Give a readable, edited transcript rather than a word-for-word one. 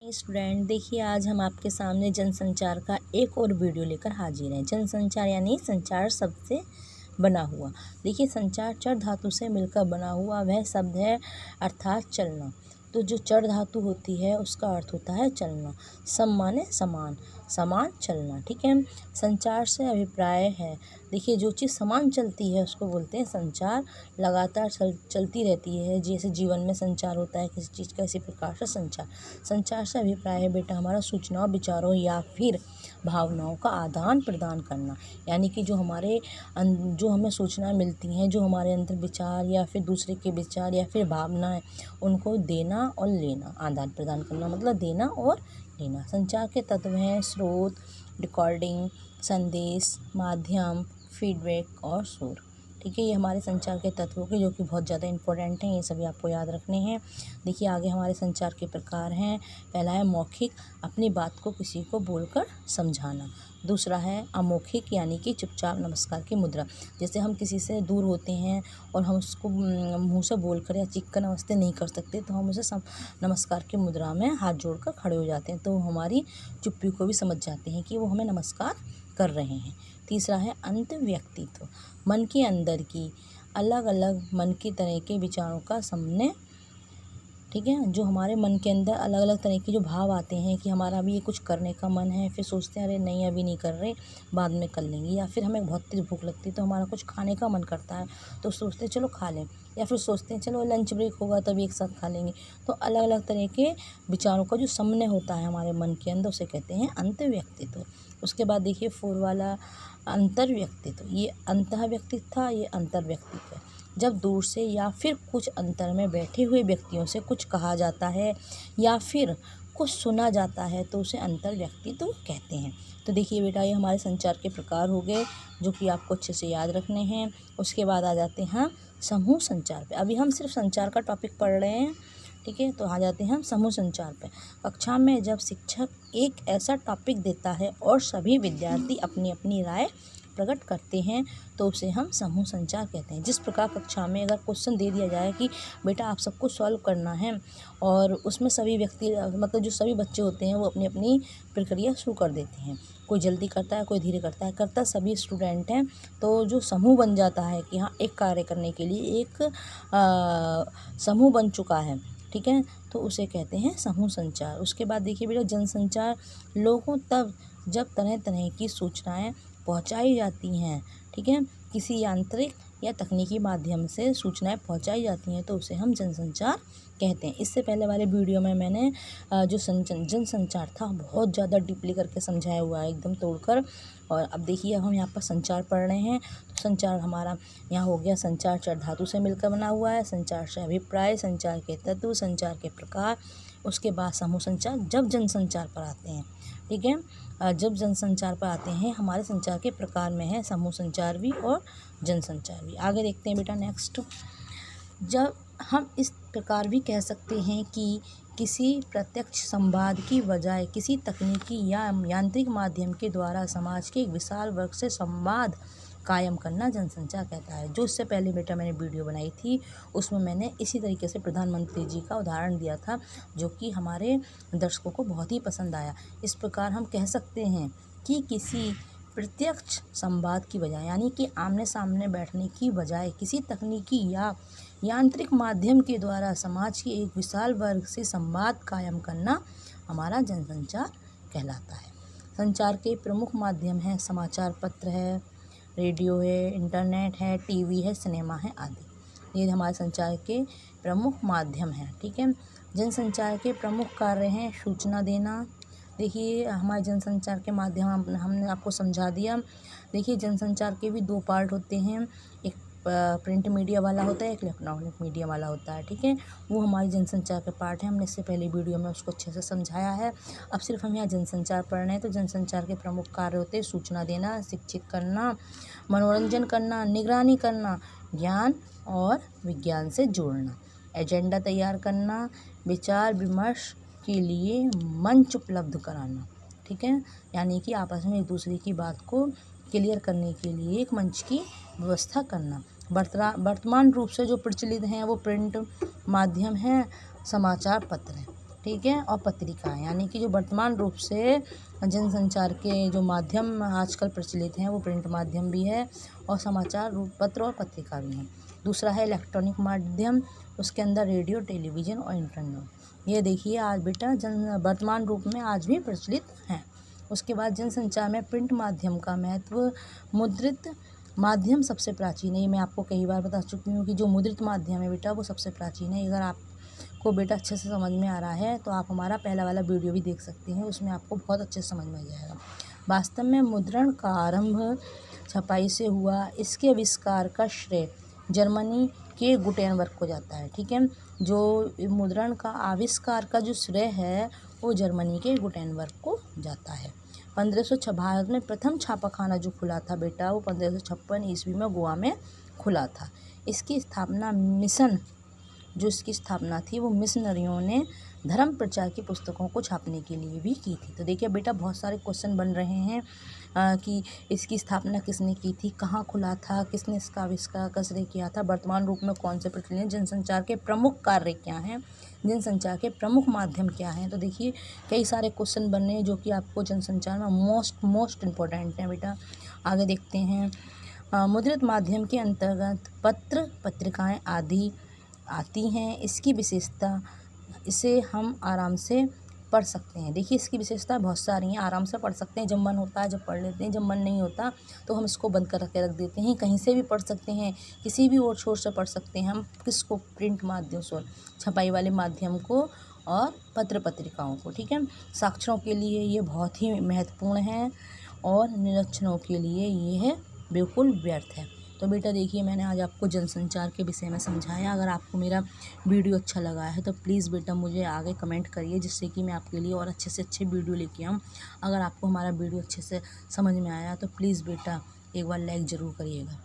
Student देखिए, आज हम आपके सामने जनसंचार का एक और वीडियो लेकर हाजिर हैं। जनसंचार यानी संचार शब्द से बना हुआ। देखिए, संचार चर धातु से मिलकर बना हुआ वह शब्द है, अर्थात चलना। तो जो चर धातु होती है उसका अर्थ होता है चलना। सम माने समान, समान चलना। ठीक है। संचार से अभिप्राय है, देखिए जो चीज़ समान चलती है उसको बोलते हैं संचार। लगातार चलती रहती है, जैसे जीवन में संचार होता है किसी चीज़ का, इसी प्रकार से संचार। संचार से अभिप्राय है बेटा हमारा सूचनाओं, विचारों या फिर भावनाओं का आदान प्रदान करना। यानी कि जो हमें सूचनाएं मिलती हैं, जो हमारे अंदर विचार या फिर दूसरे के विचार या फिर भावनाएं, उनको देना और लेना, आदान प्रदान करना मतलब देना और लेना। संचार के तत्व हैं स्रोत, रिकॉर्डिंग, संदेश, माध्यम, फीडबैक और सुर। ठीक है, ये हमारे संचार के तत्वों के जो कि बहुत ज़्यादा इंपॉर्टेंट हैं, ये सभी आपको याद रखने हैं। देखिए आगे हमारे संचार के प्रकार हैं। पहला है मौखिक, अपनी बात को किसी को बोलकर समझाना। दूसरा है अमौखिक, यानी कि चुपचाप नमस्कार की मुद्रा। जैसे हम किसी से दूर होते हैं और हम उसको मुंह से बोलकर या चीख कर नमस्ते नहीं कर सकते, तो हम उसे नमस्कार की मुद्रा में हाथ जोड़कर खड़े हो जाते हैं, तो हमारी चुप्पी को भी समझ जाते हैं कि वो हमें नमस्कार कर रहे हैं। तीसरा है अंतर्व्यक्तित्व, मन के अंदर की अलग अलग मन की तरह के विचारों का समन्वय। ठीक है, जो हमारे मन के अंदर अलग अलग तरह के जो भाव आते हैं कि हमारा अभी ये कुछ करने का मन है, फिर सोचते हैं अरे नहीं अभी नहीं कर रहे, बाद में कर लेंगे। या फिर हमें बहुत तेज़ भूख लगती है तो हमारा कुछ खाने का मन करता है, तो सोचते हैं चलो खा लें, या फिर सोचते हैं चलो लंच ब्रेक होगा तभी एक साथ खा लेंगे। तो अलग अलग तरह के विचारों का जो समन्वय होता है हमारे मन के अंदर, उसे कहते हैं अंतर्व्यक्तित्व। उसके बाद देखिए 4 वाला अंतर्व्यक्तित्व, ये अंतःव्यक्तित्व था, ये अंतर्व्यक्तित्व है। जब दूर से या फिर कुछ अंतर में बैठे हुए व्यक्तियों से कुछ कहा जाता है या फिर कुछ सुना जाता है तो उसे अंतर्व्यक्तित्व कहते हैं। तो देखिए बेटा, ये हमारे संचार के प्रकार हो गए जो कि आपको अच्छे से याद रखने हैं। उसके बाद आ जाते हैं समूह संचार पे। अभी हम सिर्फ संचार का टॉपिक पढ़ रहे हैं, ठीक है। तो आ जाते हैं हम समूह संचार पे। कक्षा में जब शिक्षक एक ऐसा टॉपिक देता है और सभी विद्यार्थी अपनी अपनी राय प्रकट करते हैं तो उसे हम समूह संचार कहते हैं। जिस प्रकार कक्षा में अगर क्वेश्चन दे दिया जाए कि बेटा आप सबको सॉल्व करना है, और उसमें सभी व्यक्ति मतलब जो सभी बच्चे होते हैं वो अपनी अपनी प्रक्रिया शुरू कर देते हैं। कोई जल्दी करता है, कोई धीरे करता है, सभी स्टूडेंट हैं, तो जो समूह बन जाता है कि हाँ एक कार्य करने के लिए एक समूह बन चुका है, ठीक है, तो उसे कहते हैं समूह संचार। उसके बाद देखिए बेटा, जनसंचार लोगों तक जब तरह तरह की सूचनाएं पहुंचाई जाती हैं, ठीक है, किसी यांत्रिक या तकनीकी माध्यम से सूचनाएं पहुंचाई जाती हैं तो उसे हम जनसंचार कहते हैं। इससे पहले वाले वीडियो में मैंने जो जनसंचार था बहुत ज़्यादा डीपली करके समझाया हुआ है, एकदम तोड़कर। और अब देखिए, अब हम यहाँ पर संचार पढ़ रहे हैं। तो संचार हमारा यहाँ हो गया, संचार चर धातु से मिलकर बना हुआ है। संचार से अभिप्राय, संचार के तत्व, संचार के प्रकार। उसके बाद समूह संचार जब जनसंचार पर आते हैं, ठीक है। जब जनसंचार पर आते हैं हमारे संचार के प्रकार में है समूह संचार भी और जनसंचार भी। आगे देखते हैं बेटा नेक्स्ट। जब हम इस प्रकार भी कह सकते हैं कि किसी प्रत्यक्ष संवाद की बजाय किसी तकनीकी या यांत्रिक माध्यम के द्वारा समाज के एक विशाल वर्ग से संवाद कायम करना जनसंचार कहता है। जो इससे पहले बेटा मैंने वीडियो बनाई थी उसमें मैंने इसी तरीके से प्रधानमंत्री जी का उदाहरण दिया था, जो कि हमारे दर्शकों को बहुत ही पसंद आया। इस प्रकार हम कह सकते हैं कि किसी प्रत्यक्ष संवाद की बजाय, यानी कि आमने सामने बैठने की बजाय, किसी तकनीकी या यांत्रिक माध्यम के द्वारा समाज के एक विशाल वर्ग से संवाद कायम करना हमारा जनसंचार कहलाता है। संचार के प्रमुख माध्यम हैं समाचार पत्र है, रेडियो है, इंटरनेट है, टीवी है, सिनेमा है आदि। ये हमारे संचार के प्रमुख माध्यम हैं, ठीक है। जनसंचार के प्रमुख कार्य हैं सूचना देना। देखिए हमारे जनसंचार के माध्यम हमने आपको समझा दिया। देखिए जनसंचार के भी 2 पार्ट होते हैं, एक प्रिंट मीडिया वाला होता है, एक इलेक्ट्रॉनिक मीडिया वाला होता है, ठीक है। वो हमारे जनसंचार के पार्ट है। हमने इससे पहले वीडियो में उसको अच्छे से समझाया है। अब सिर्फ हम यहाँ जनसंचार पढ़ रहे हैं। तो जनसंचार के प्रमुख कार्य होते हैं सूचना देना, शिक्षित करना, मनोरंजन करना, निगरानी करना, ज्ञान और विज्ञान से जोड़ना, एजेंडा तैयार करना, विचार विमर्श के लिए मंच उपलब्ध कराना, ठीक है, यानी कि आपस में एक दूसरे की बात को क्लियर करने के लिए एक मंच की व्यवस्था करना। वर्तमान रूप से जो प्रचलित हैं वो प्रिंट माध्यम हैं, समाचार पत्र हैं, ठीक है, और पत्रिकाएं, यानी कि जो वर्तमान रूप से जनसंचार के जो माध्यम आजकल प्रचलित हैं वो प्रिंट माध्यम भी है और समाचार रूप पत्र और पत्रिका भी हैं। दूसरा है इलेक्ट्रॉनिक माध्यम, उसके अंदर रेडियो, टेलीविज़न और इंटरनेट। ये देखिए आज बेटा वर्तमान रूप में आज भी प्रचलित हैं। उसके बाद जनसंचार में प्रिंट माध्यम का महत्व। मुद्रित माध्यम सबसे प्राचीन है, ये मैं आपको कई बार बता चुकी हूँ कि जो मुद्रित माध्यम है बेटा वो सबसे प्राचीन है। अगर आपको बेटा अच्छे से समझ में आ रहा है तो आप हमारा पहला वाला वीडियो भी देख सकते हैं, उसमें आपको बहुत अच्छे से समझ में आ जाएगा। वास्तव में मुद्रण का आरंभ छपाई से हुआ, इसके आविष्कार का श्रेय जर्मनी के गुटेनबर्ग को जाता है। ठीक है, जो मुद्रण का आविष्कार का जो श्रेय है वो जर्मनी के गुटेनबर्ग को जाता है। 1556 भारत में प्रथम छापाखाना जो खुला था बेटा वो 1556 ईस्वी में गोवा में खुला था। इसकी स्थापना इसकी स्थापना थी वो मिशनरियों ने धर्म प्रचार की पुस्तकों को छापने के लिए भी की थी। तो देखिए बेटा बहुत सारे क्वेश्चन बन रहे हैं कि इसकी स्थापना किसने की थी, कहाँ खुला था, किसने इसका आविष्कार कसरे किया था, वर्तमान रूप में कौन से प्रचलित हैं, जनसंचार के प्रमुख कार्य क्या हैं, जनसंचार के प्रमुख माध्यम क्या हैं। तो देखिए कई सारे क्वेश्चन बन रहे हैं जो कि आपको जनसंचार में मोस्ट इम्पोर्टेंट हैं बेटा। आगे देखते हैं। मुद्रित माध्यम के अंतर्गत पत्र, पत्रिकाएँ आदि आती हैं। इसकी विशेषता, इसे हम आराम से पढ़ सकते हैं। देखिए इसकी विशेषता बहुत सारी हैं, आराम से पढ़ सकते हैं, जब मन होता है जब पढ़ लेते हैं, जब मन नहीं होता तो हम इसको बंद कर के रख देते हैं। कहीं से भी पढ़ सकते हैं, किसी भी और छोर से पढ़ सकते हैं हम। किसको? प्रिंट माध्यम से, छपाई वाले माध्यम को और पत्र पत्रिकाओं को। ठीक है, साक्षरों के लिए ये बहुत ही महत्वपूर्ण है और निरीक्षणों के लिए ये बिल्कुल व्यर्थ है। तो बेटा देखिए मैंने आज आपको जनसंचार के विषय में समझाया। अगर आपको मेरा वीडियो अच्छा लगा है तो प्लीज़ बेटा मुझे आगे कमेंट करिए, जिससे कि मैं आपके लिए और अच्छे से अच्छे वीडियो लेके आऊँ। अगर आपको हमारा वीडियो अच्छे से समझ में आया तो प्लीज़ बेटा एक बार लाइक ज़रूर करिएगा।